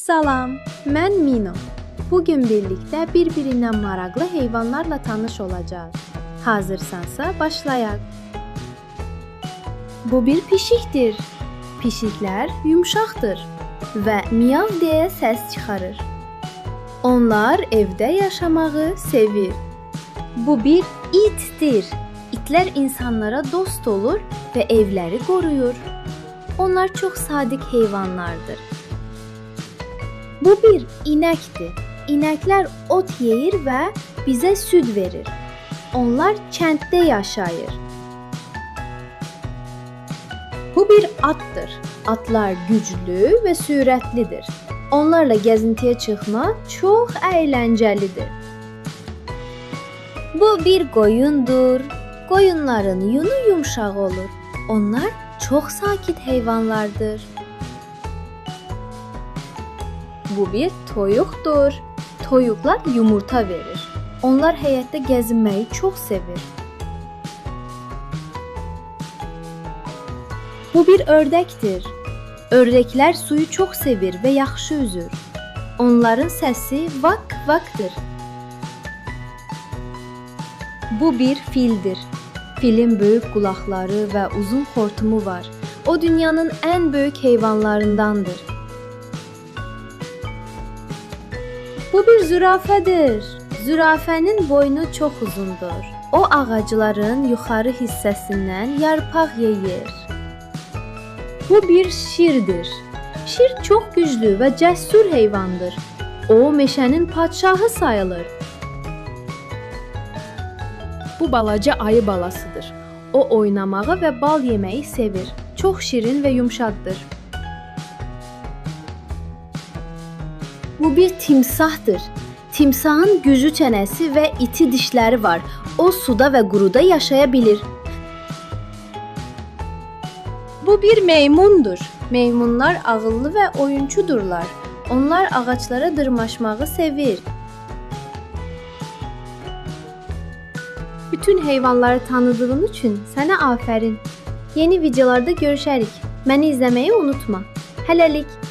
Salam, mən Mino. Bugün birlikdə bir-birindən maraqlı heyvanlarla tanış olacağız. Hazırsansa başlayaq. Bu bir pişikdir. Pişiklər yumşaqdır və miyav deyə səs çıxarır. Onlar evdə yaşamağı sevir. Bu bir itdir. İtlər insanlara dost olur və evləri qoruyur. Onlar çox sadiq heyvanlardır. Bu bir inəkdir. İnəklər ot yeyir və bizə süd verir. Onlar kənddə yaşayır. Bu bir atdır. Atlar güclü və sürətlidir. Onlarla gəzintiyə çıxmaq çox əyləncəlidir. Bu bir qoyundur. Qoyunların yunu yumşaq olur. Onlar çox sakit heyvanlardır. Bu bir toyuqdur. Toyuqlar yumurta verir. Onlar həyətdə gəzinməyi çox sevir. Bu bir ördəkdir. Ördəklər suyu çox sevir və yaxşı üzür. Onların səsi vak-vakdır. Bu bir fildir. Filin böyük qulaqları və uzun xortumu var. O dünyanın ən böyük heyvanlarındandır. Bu bir zürafədir. Zürafənin boynu çox uzundur. O ağacların yuxarı hissəsindən yarpaq yeyir. Bu bir şirdir. Şir çox güclü və cəsur heyvandır. O meşənin padşahı sayılır. Bu balaca ayı balasıdır. O oynamağı və bal yeməyi sevir. Çox şirin və yumşaqdır. Bu bir timsahdır. Timsahın güclü çənəsi və iti dişləri var. O suda və quruda yaşaya bilir. Bu bir meymundur. Meymunlar ağıllı və oyunçudurlar. Onlar ağaclara dırmaşmağı sevir. Bütün heyvanları tanıdığın üçün sənə afərin. Yeni videolarda görüşərik. Məni izləməyi unutma. Hələlik.